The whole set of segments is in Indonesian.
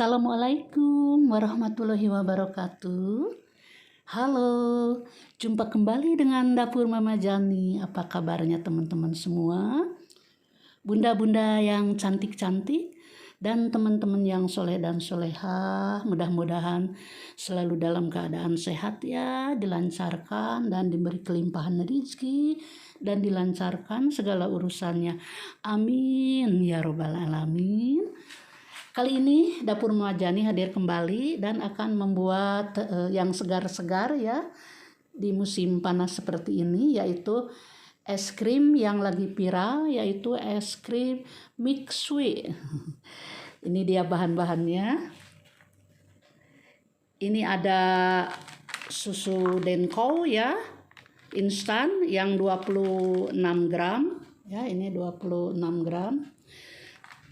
Assalamualaikum warahmatullahi wabarakatuh. Halo, jumpa kembali dengan Dapur Mama Jani. Apa kabarnya teman-teman semua? Bunda-bunda yang cantik-cantik dan teman-teman yang soleh dan solehah, mudah-mudahan selalu dalam keadaan sehat ya, dilancarkan dan diberi kelimpahan rezeki dan dilancarkan segala urusannya. Amin ya robbal alamin. Kali ini Dapur Mama Jani hadir kembali dan akan membuat yang segar-segar ya di musim panas seperti ini, yaitu es krim yang lagi viral, yaitu es krim Mixue. Ini dia bahan-bahannya. Ini ada susu Denko ya, instan yang 26 gram ya, ini 26 gram.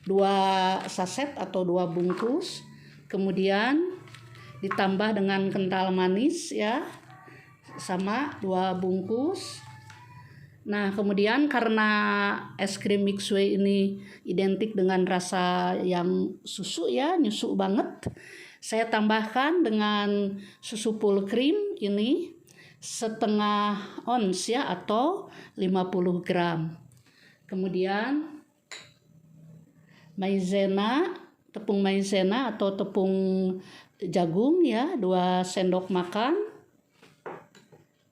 2 saset atau 2 bungkus, kemudian ditambah dengan kental manis ya, sama 2 bungkus. Nah kemudian karena es krim Mixue ini identik dengan rasa yang susu ya, nyusu banget, saya tambahkan dengan susu full cream ini setengah ons ya, atau 50 gram. Kemudian maizena, tepung maizena atau tepung jagung ya, 2 sendok makan.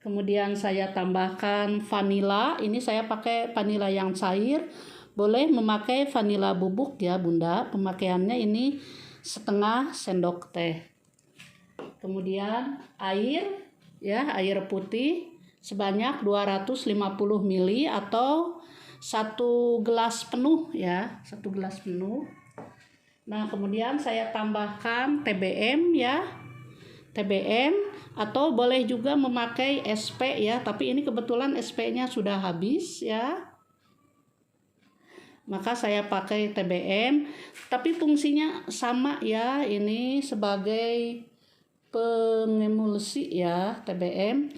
Kemudian saya tambahkan vanila, ini saya pakai vanila yang cair, boleh memakai vanila bubuk ya bunda, pemakaiannya ini setengah sendok teh. Kemudian air ya, air putih sebanyak 250 ml atau 1 gelas penuh ya, 1 gelas penuh. Nah kemudian saya tambahkan TBM ya, TBM atau boleh juga memakai SP ya, tapi ini kebetulan SP-nya sudah habis ya, maka saya pakai TBM, tapi fungsinya sama ya, ini sebagai pengemulsi ya TBM.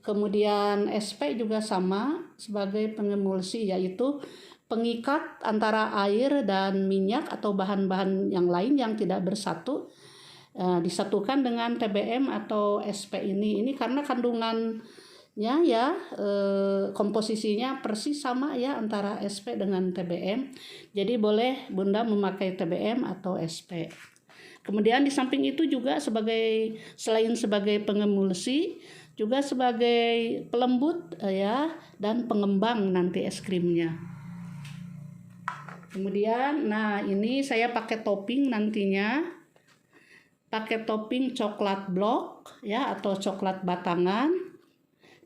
Kemudian SP juga sama sebagai pengemulsi, yaitu pengikat antara air dan minyak atau bahan-bahan yang lain yang tidak bersatu, disatukan dengan TBM atau SP ini. Ini karena kandungannya ya, komposisinya persis sama ya antara SP dengan TBM. Jadi boleh bunda memakai TBM atau SP. Kemudian di samping itu juga selain sebagai pengemulsi, juga sebagai pelembut ya, dan pengembang nanti es krimnya. Kemudian nah ini saya pakai topping nantinya, pakai topping coklat blok ya, atau coklat batangan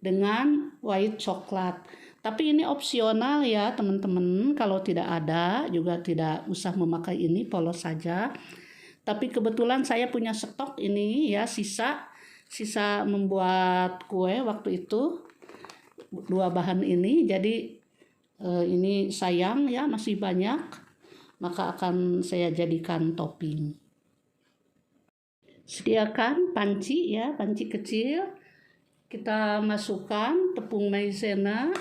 dengan white coklat. Tapi ini opsional ya teman-teman, kalau tidak ada juga tidak usah memakai ini, polos saja. Tapi kebetulan saya punya stok ini ya, sisa membuat kue waktu itu, 2 bahan ini, jadi ini sayang ya masih banyak, maka akan saya jadikan topping. Sediakan panci ya, panci kecil, kita masukkan tepung maizena,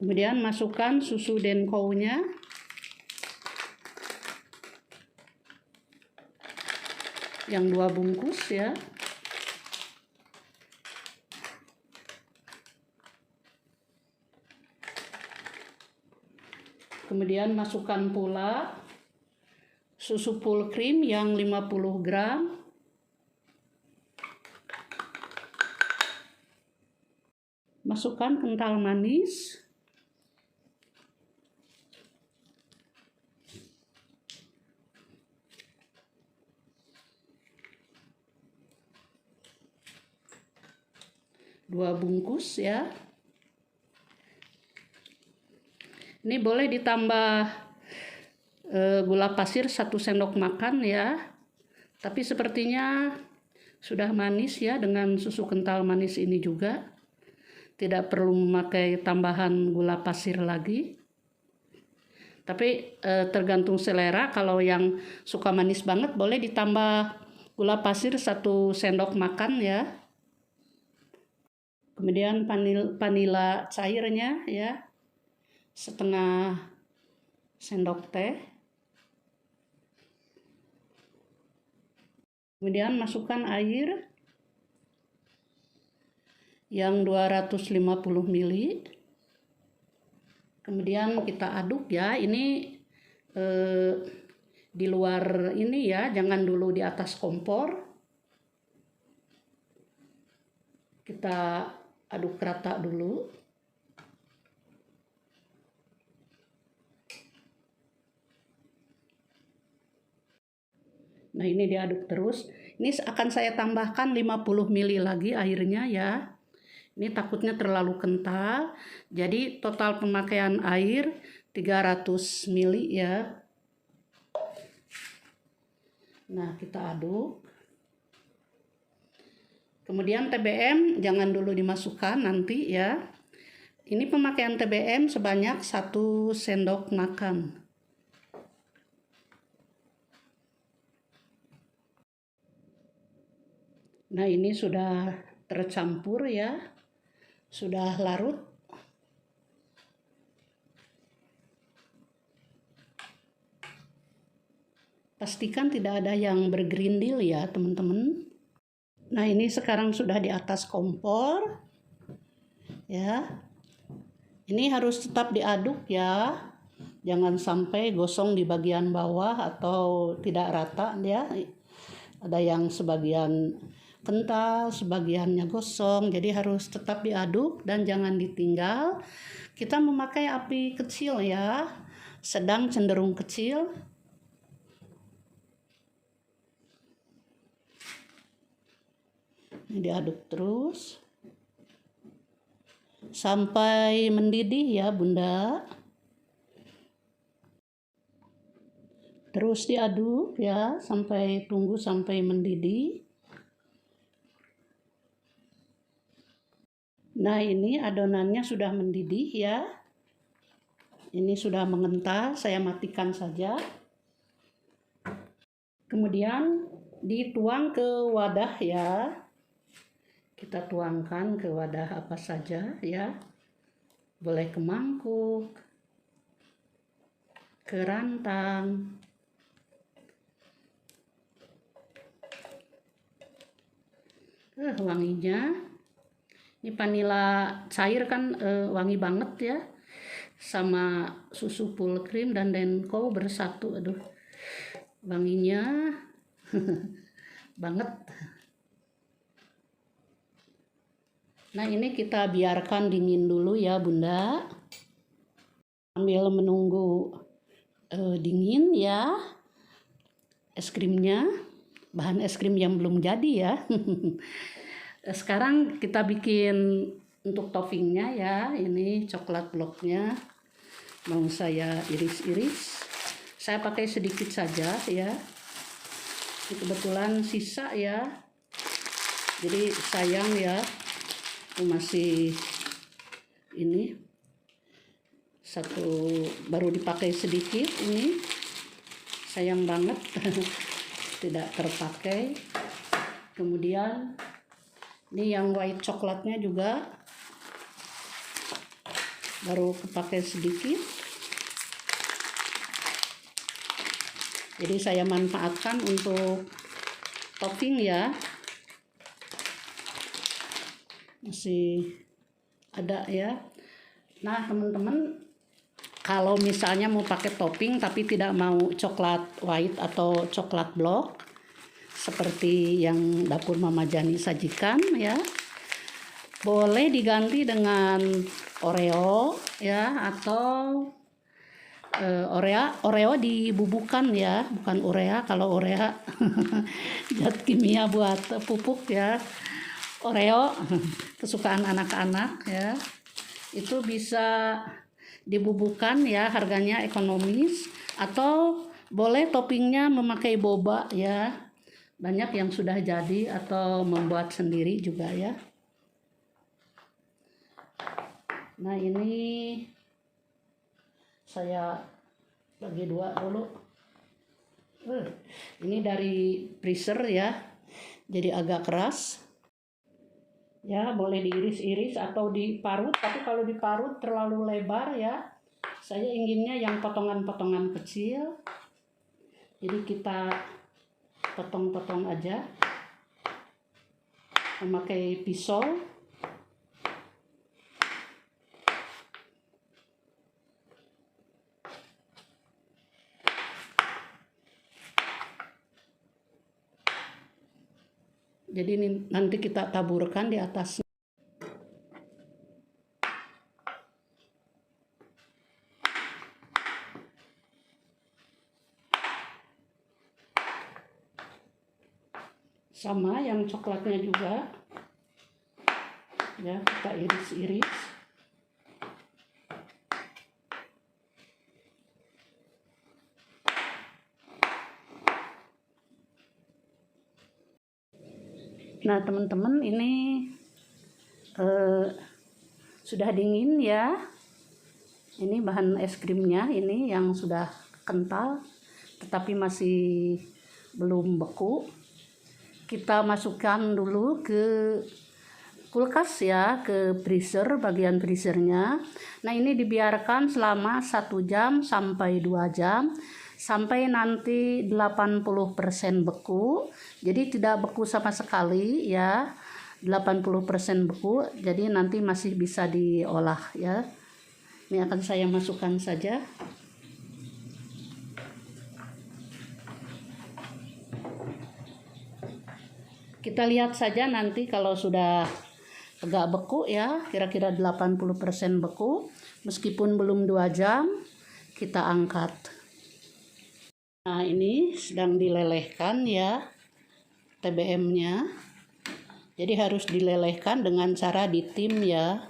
kemudian masukkan susu Denko-nya, yang 2 bungkus ya. Kemudian masukkan pula susu full cream yang 50 gram. Masukkan kental manis. Dua bungkus ya. Ini boleh ditambah gula pasir 1 sendok makan ya. Tapi sepertinya sudah manis ya dengan susu kental manis ini juga. Tidak perlu memakai tambahan gula pasir lagi. Tapi tergantung selera, kalau yang suka manis banget boleh ditambah gula pasir 1 sendok makan ya. Kemudian vanila cairnya ya, setengah sendok teh. Kemudian masukkan air yang 250 ml. Kemudian kita aduk ya, ini di luar ini ya, jangan dulu di atas kompor. Kita aduk rata dulu. Nah, ini diaduk terus. Ini akan saya tambahkan 50 ml lagi airnya ya. Ini takutnya terlalu kental. Jadi total pemakaian air 300 ml ya. Nah, kita aduk. Kemudian TBM jangan dulu dimasukkan nanti ya. Ini pemakaian TBM sebanyak 1 sendok makan. Nah, ini sudah tercampur ya, sudah larut. Pastikan tidak ada yang bergerindil ya teman-teman. Nah, ini sekarang sudah di atas kompor ya. Ini harus tetap diaduk ya, jangan sampai gosong di bagian bawah atau tidak rata ya. Ada yang sebagian kental, sebagiannya gosong, jadi harus tetap diaduk dan jangan ditinggal. Kita memakai api kecil ya, sedang cenderung kecil. Ini diaduk terus sampai mendidih ya Bunda. Terus diaduk ya, tunggu sampai mendidih. Nah, ini adonannya sudah mendidih ya. Ini sudah mengental, saya matikan saja. Kemudian dituang ke wadah ya. Kita tuangkan ke wadah apa saja ya. Boleh ke mangkuk, ke rantang. Wanginya. Ini vanila cair kan wangi banget ya, sama susu full cream dan Denko bersatu, aduh wanginya banget. Nah, ini kita biarkan dingin dulu ya Bunda, sambil menunggu dingin ya es krimnya, bahan es krim yang belum jadi ya. Sekarang kita bikin untuk toppingnya ya. Ini coklat bloknya mau saya iris-iris. Saya pakai sedikit saja ya. Ini kebetulan sisa ya. Jadi sayang ya. Masih ini satu baru dipakai sedikit, ini sayang banget tidak terpakai. Kemudian ini yang white coklatnya juga baru kepakai sedikit. Jadi saya manfaatkan untuk topping ya. Masih ada ya. Nah, teman-teman, kalau misalnya mau pakai topping tapi tidak mau coklat white atau coklat block seperti yang dapur Mama Jani sajikan ya, boleh diganti dengan Oreo ya, atau Oreo dibubuhkan ya, bukan urea. Kalau urea zat kimia buat pupuk ya. Oreo kesukaan anak-anak ya, itu bisa dibubuhkan ya, harganya ekonomis. Atau boleh toppingnya memakai boba ya, banyak yang sudah jadi, atau membuat sendiri juga ya. Nah, ini saya bagi dua dulu. Ini dari freezer ya, jadi agak keras. Ya, boleh diiris-iris atau diparut, tapi kalau diparut terlalu lebar ya. Saya inginnya yang potongan-potongan kecil. Jadi kita potong-potong aja memakai pisau. Jadi nanti kita taburkan di atasnya. Sama yang coklatnya juga. Ya, kita iris-iris. Nah, teman-teman, ini sudah dingin ya. Ini bahan es krimnya, ini yang sudah kental tetapi masih belum beku. Kita masukkan dulu ke kulkas ya, ke freezer, bagian freezernya. Nah, ini dibiarkan selama 1 jam sampai 2 jam sampai nanti 80% beku. Jadi tidak beku sama sekali ya. 80% beku, jadi nanti masih bisa diolah ya. Ini akan saya masukkan saja. Kita lihat saja nanti kalau sudah agak beku ya, kira-kira 80% beku. Meskipun belum 2 jam, kita angkat. Nah, ini sedang dilelehkan ya TBM-nya. Jadi harus dilelehkan dengan cara ditim ya.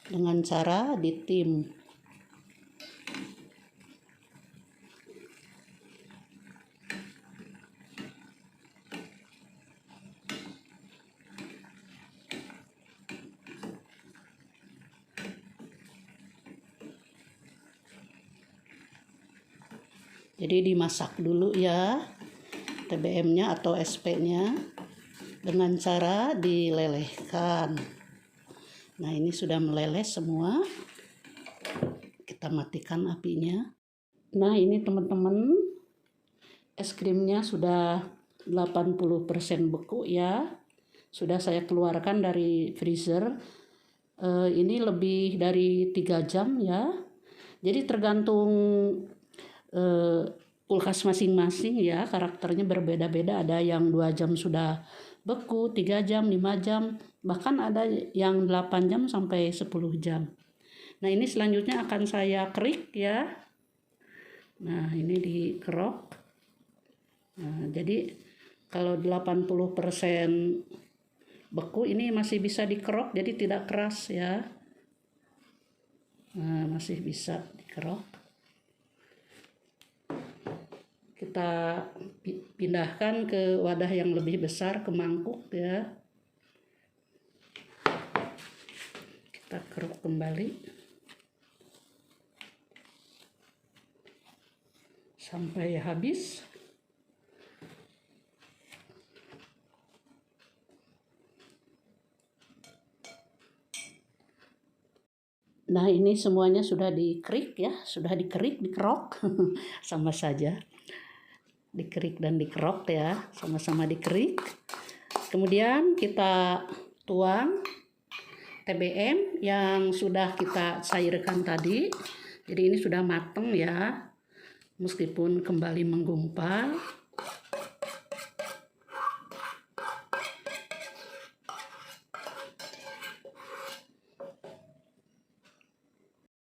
Dengan cara ditim. Jadi dimasak dulu ya TBM-nya atau SP-nya dengan cara dilelehkan. Nah, ini sudah meleleh semua. Kita matikan apinya. Nah, ini teman-teman, es krimnya sudah 80% beku ya. Sudah saya keluarkan dari freezer. Ini lebih dari 3 jam ya. Jadi tergantung kulkas masing-masing ya, karakternya berbeda-beda. Ada yang 2 jam sudah beku, 3 jam, 5 jam, bahkan ada yang 8 jam sampai 10 jam. Nah, ini selanjutnya akan saya kerik ya. Nah, ini dikerok. Nah, jadi kalau 80% beku ini masih bisa dikerok, jadi tidak keras ya. Nah, masih bisa dikerok. Kita pindahkan ke wadah yang lebih besar, ke mangkuk ya. Kita keruk kembali sampai habis. Nah, ini semuanya sudah dikerik ya, sudah dikerik, dikerok sama saja. Dikerik dan dikerok ya, sama-sama dikerik. Kemudian kita tuang TBM yang sudah kita cairkan tadi. Jadi ini sudah mateng ya, meskipun kembali menggumpal.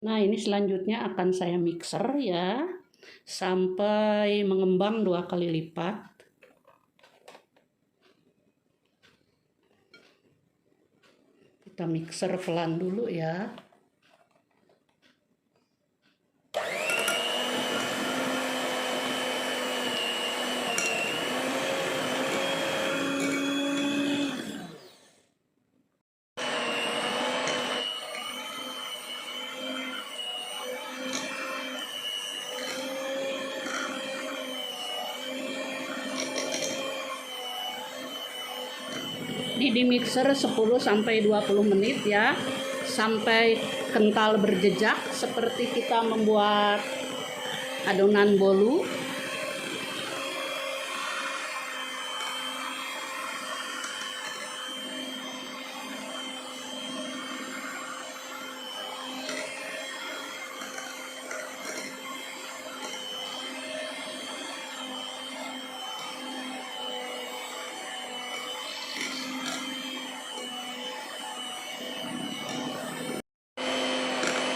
Nah, ini selanjutnya akan saya mixer ya, sampai mengembang 2 kali lipat. Kita mixer pelan dulu ya. Jadi di mixer 10-20 menit ya, sampai kental berjejak seperti kita membuat adonan bolu.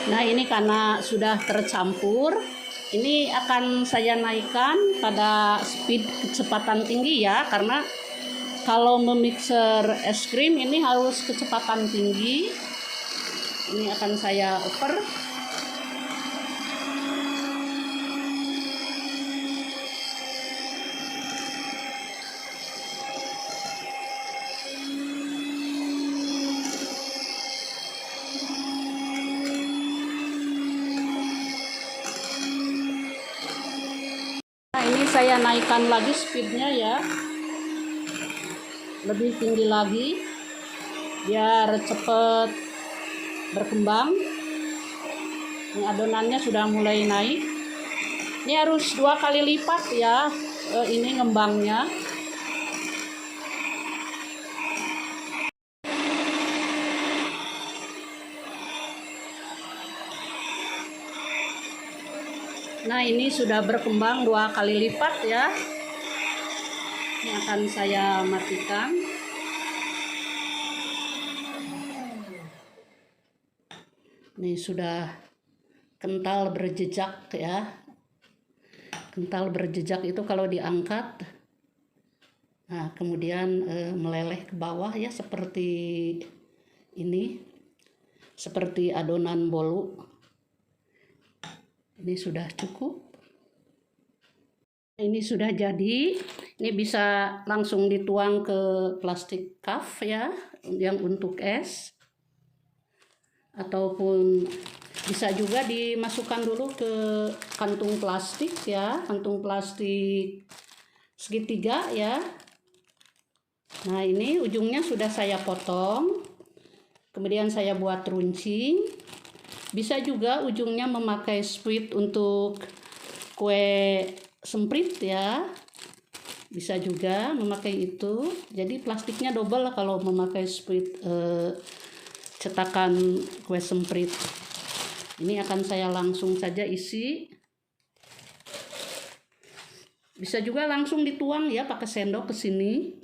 Nah, ini karena sudah tercampur, ini akan saya naikkan pada speed kecepatan tinggi ya, karena kalau memixer es krim ini harus kecepatan tinggi. Ini akan saya oper. Nah, ini saya naikkan lagi speednya ya, lebih tinggi lagi biar cepet berkembang. Ini adonannya sudah mulai naik. Ini harus 2 kali lipat ya, ini ngembangnya. Nah, ini sudah berkembang 2 kali lipat ya. Ini akan saya matikan. Ini sudah kental berjejak ya. Kental berjejak itu kalau diangkat, nah kemudian meleleh ke bawah ya, seperti ini, seperti adonan bolu. Ini sudah cukup. Ini sudah jadi. Ini bisa langsung dituang ke plastik cup ya, yang untuk es. Ataupun bisa juga dimasukkan dulu ke kantung plastik ya, kantung plastik segitiga ya. Nah, ini ujungnya sudah saya potong. Kemudian saya buat runcing. Bisa juga ujungnya memakai spuit untuk kue semprit ya. Bisa juga memakai itu. Jadi plastiknya double kalau memakai spuit cetakan kue semprit. Ini akan saya langsung saja isi. Bisa juga langsung dituang ya pakai sendok ke sini.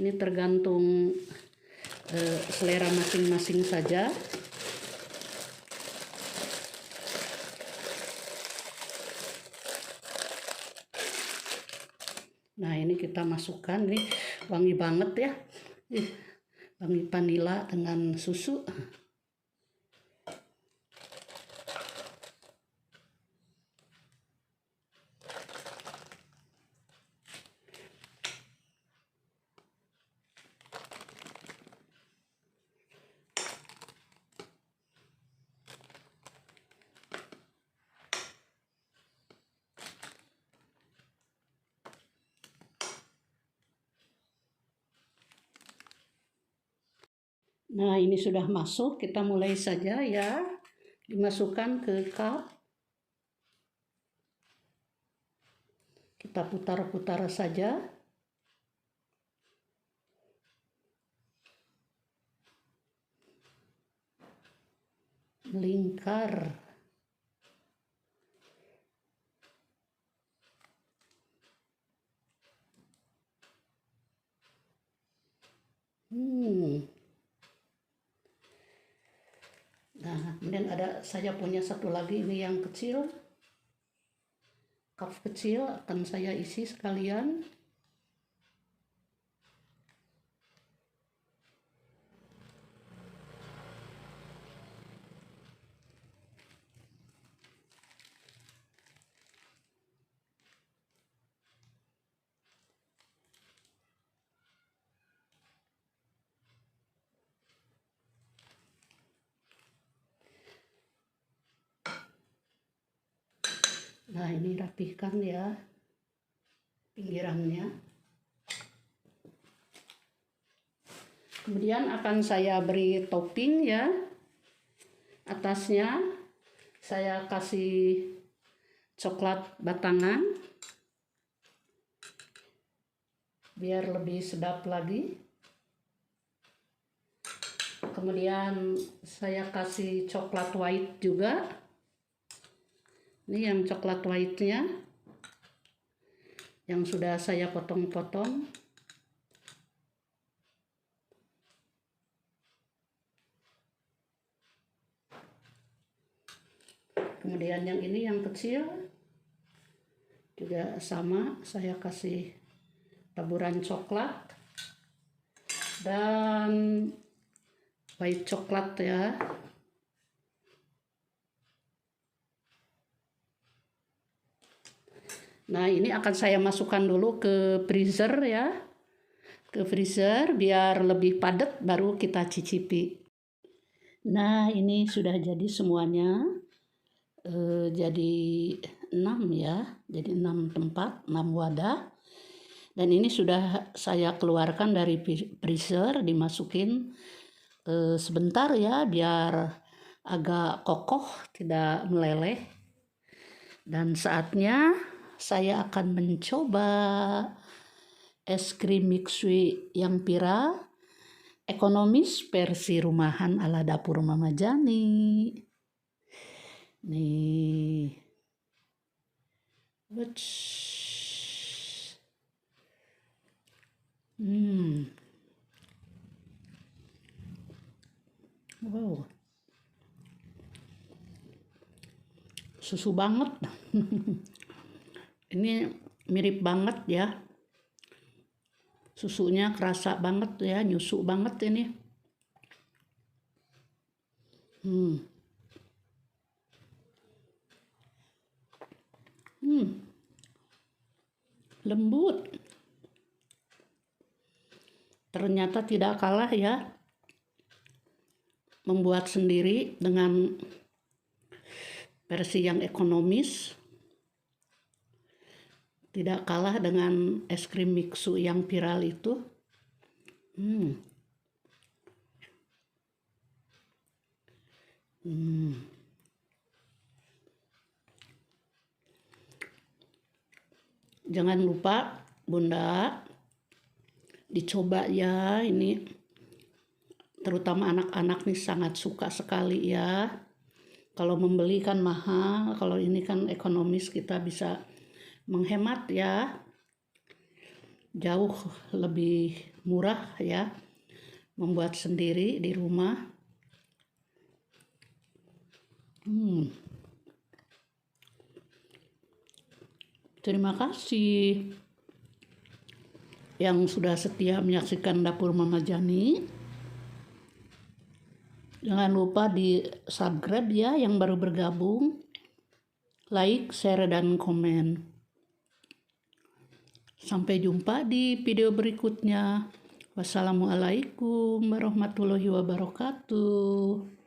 Ini tergantung selera masing-masing saja. Nah, ini kita masukkan, nih wangi banget ya, wangi vanila dengan susu. Nah, ini sudah masuk, kita mulai saja ya, dimasukkan ke cup. Kita putar-putar saja. Melingkar. Nah, kemudian saya punya satu lagi, ini yang kecil. Cup kecil akan saya isi sekalian. Nah, ini rapihkan ya pinggirannya. Kemudian akan saya beri topping ya. Atasnya saya kasih coklat batangan biar lebih sedap lagi. Kemudian saya kasih coklat white juga. Ini yang coklat white-nya yang sudah saya potong-potong. Kemudian yang ini yang kecil juga sama, saya kasih taburan coklat dan white coklat ya. Nah, ini akan saya masukkan dulu ke freezer ya. Ke freezer biar lebih padat baru kita cicipi. Nah, ini sudah jadi semuanya. Jadi 6 ya. Jadi 6 tempat, 6 wadah. Dan ini sudah saya keluarkan dari freezer, dimasukin sebentar ya biar agak kokoh, tidak meleleh. Dan saatnya saya akan mencoba es krim mixui yang pira ekonomis versi rumahan ala dapur Mama Jani. Nih. Wow. Susu banget. Ini mirip banget ya. Susunya kerasa banget ya, nyusu banget ini. Lembut. Ternyata tidak kalah ya. Membuat sendiri dengan versi yang ekonomis. Tidak kalah dengan es krim mixu yang viral itu. Jangan lupa Bunda dicoba ya, ini terutama anak-anak nih sangat suka sekali ya. Kalau membeli kan mahal, kalau ini kan ekonomis, kita bisa menghemat ya. Jauh lebih murah ya membuat sendiri di rumah. Terima kasih yang sudah setia menyaksikan Dapur Mama Jani. Jangan lupa di subscribe ya yang baru bergabung. Like, share, dan komen. Sampai jumpa di video berikutnya. Wassalamualaikum warahmatullahi wabarakatuh.